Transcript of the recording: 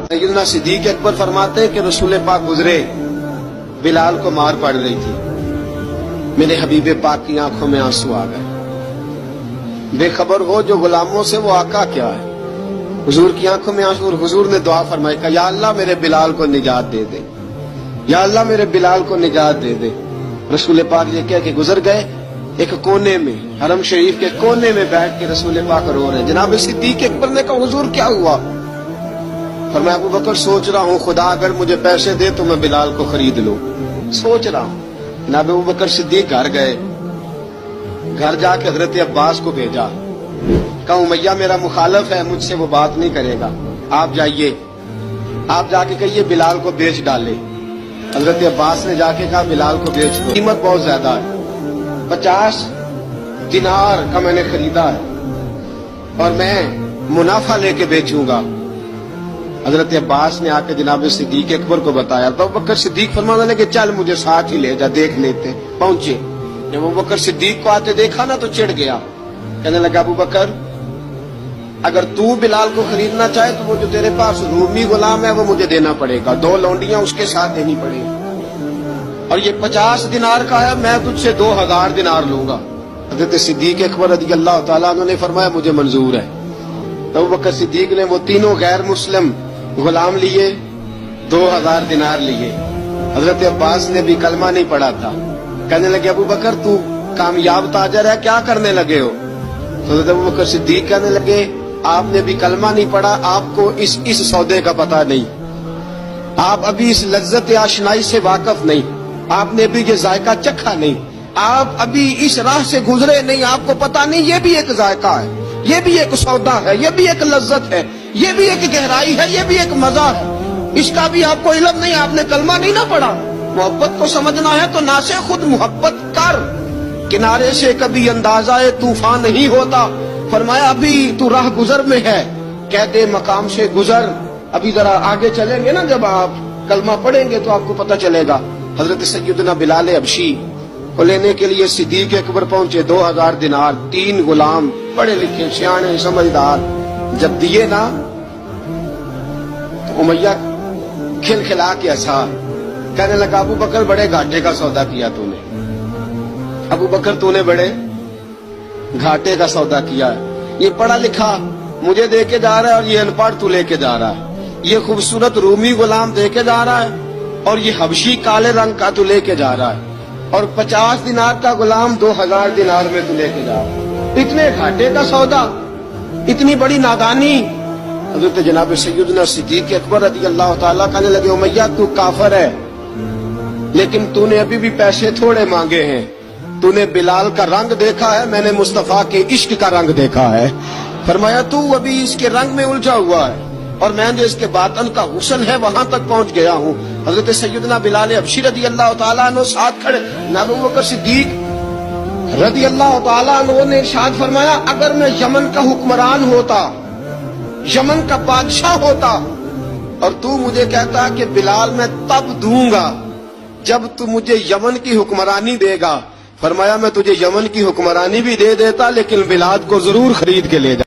सैयदना सिद्दीक अकबर फरमाते हैं कि रसूल पाक गुजरे, बिलाल को मार पड़ रही थी, मेरे हबीब पाक की आंखों में आंसू आ गए। बेखबर हो जो गुलामों से वो आका क्या है। हुजूर की आंखों में आंसू, और हुजूर ने दुआ फरमाई कि या अल्लाह मेरे बिलाल को निजात दे दे, या अल्लाह मेरे बिलाल को निजात दे दे। रसूल पाक ये कह के गुजर गए। एक कोने में, हरम शरीफ के कोने में बैठ के रसूल पाक रो रहे हैं। जनाब सिद्दीक अकबर ने कहा हुजूर क्या हुआ? फरमाया अबू बकर सोच रहा हूँ खुदा अगर मुझे पैसे दे तो मैं बिलाल को खरीद लूं, सोच रहा हूँ। जनाब अबू बकर सिद्दीक घर गए, घर जाके हजरत अब्बास को भेजा, कहा उमैया मेरा मुखालिफ है, मुझसे वो बात नहीं करेगा, आप जाइए, आप जाके कहिए बिलाल को बेच डाले। हजरत अब्बास ने जाके कहा बिलाल को बेच दो, कीमत बहुत ज्यादा है, 50 दिनार का मैंने खरीदा है और मैं मुनाफा लेके बेचूंगा। हजरत अब्बास ने आके जनाब सिद्दीक अकबर को बताया तो अबू बकर सिद्दीक फरमाने लगे चल मुझे साथ ही ले जा, देख लेते। पहुंचे, जब अबू बकर सिद्दीक को आते देखा ना तो चिढ़ गया, कहने लगा अबू बकर अगर तू बिलाल को खरीदना चाहे तो वो जो तेरे पास रूमी गुलाम है वो मुझे देना पड़ेगा, 2 लौंडियां उसके साथ देनी पड़ेगी, और ये 50 दिनार का है, मैं तुझसे 2000 दिनार लूंगा। हजरत सिद्दीक अकबर रज़ी अल्लाह तआला अन्हु ने फरमाया मुझे मंजूर है। तो अबू बकर सिद्दीक ने वो तीनों गैर मुस्लिम गुलाम लिए, 2000 दिनार लिए। हजरत अब्बास ने भी कलमा नहीं पढ़ा था, कहने लगे अबू बकर तू कामयाब ताजर है, क्या करने लगे हो? तो हजरत अबू बकर सिद्दीक कहने लगे आपने भी कलमा नहीं पढ़ा, आपको इस सौदे का पता नहीं, आप अभी इस लज्जत आशनाई से वाकिफ नहीं, आपने भी ये जायका चखा नहीं, आप अभी इस राह से गुजरे नहीं, आपको पता नहीं ये भी एक जायका है, ये भी एक सौदा है, ये भी एक लज्जत है, ये भी एक गहराई है, ये भी एक मजा है, इसका भी आपको इल्म नहीं, आपने कलमा नहीं ना पढ़ा। मोहब्बत को समझना है तो ना से खुद मोहब्बत कर, किनारे से कभी अंदाजा तूफान नहीं होता। फरमाया अभी तू राह गुजर में है, कहते मकाम से गुजर, अभी जरा आगे चलेंगे ना, जब आप कलमा पढ़ेंगे तो आपको पता चलेगा। हजरत सैयदना बिलाल हबशी को लेने के लिए सिद्दीक अकबर पहुंचे, 2000 दिनार, 3 गुलाम, पढ़े लिखे सियाने समझदार, जब दिए ना तो उमैया खिलखिला के हंसा, कहने लगा अबू बकर बड़े घाटे का सौदा किया तूने, अबू बकर तूने बड़े घाटे का सौदा किया है, ये पढ़ा लिखा मुझे दे के जा रहा है और ये अनपढ़ तू लेके जा रहा है, ये खूबसूरत रूमी गुलाम दे के जा रहा है और ये हबशी काले रंग का तू लेके जा रहा है, और 50 दिनार का गुलाम 2000 दिनार में तू लेके जा रहा है, इतने घाटे का सौदा, इतनी बड़ी नादानी। हजरत जनाब सैयदना सिद्दीक अकबर रज़ी अल्लाह तआला कहने लगे उमैया तू काफर है, लेकिन तूने अभी भी पैसे थोड़े मांगे हैं, तूने बिलाल का रंग देखा है, मैंने मुस्तफा के इश्क का रंग देखा है। फरमाया तू अभी इसके रंग में उलझा हुआ है और मैं जो इसके बातन का हुस्न है वहां तक पहुंच गया हूँ। हजरत सैयदना बिलाल हबशी रज़ी अल्लाह तआला अन्हु साथ खड़े, अबू बकर सिद्दीक रज़ी अल्लाह तआला अन्हु ने इरशाद फरमाया अगर मैं यमन का हुक्मरान होता, यमन का बादशाह होता और तू मुझे कहता कि बिलाल मैं तब दूंगा जब तू मुझे यमन की हुक्मरानी देगा, फरमाया मैं तुझे यमन की हुक्मरानी भी दे देता लेकिन बिलाल को जरूर खरीद के ले जा।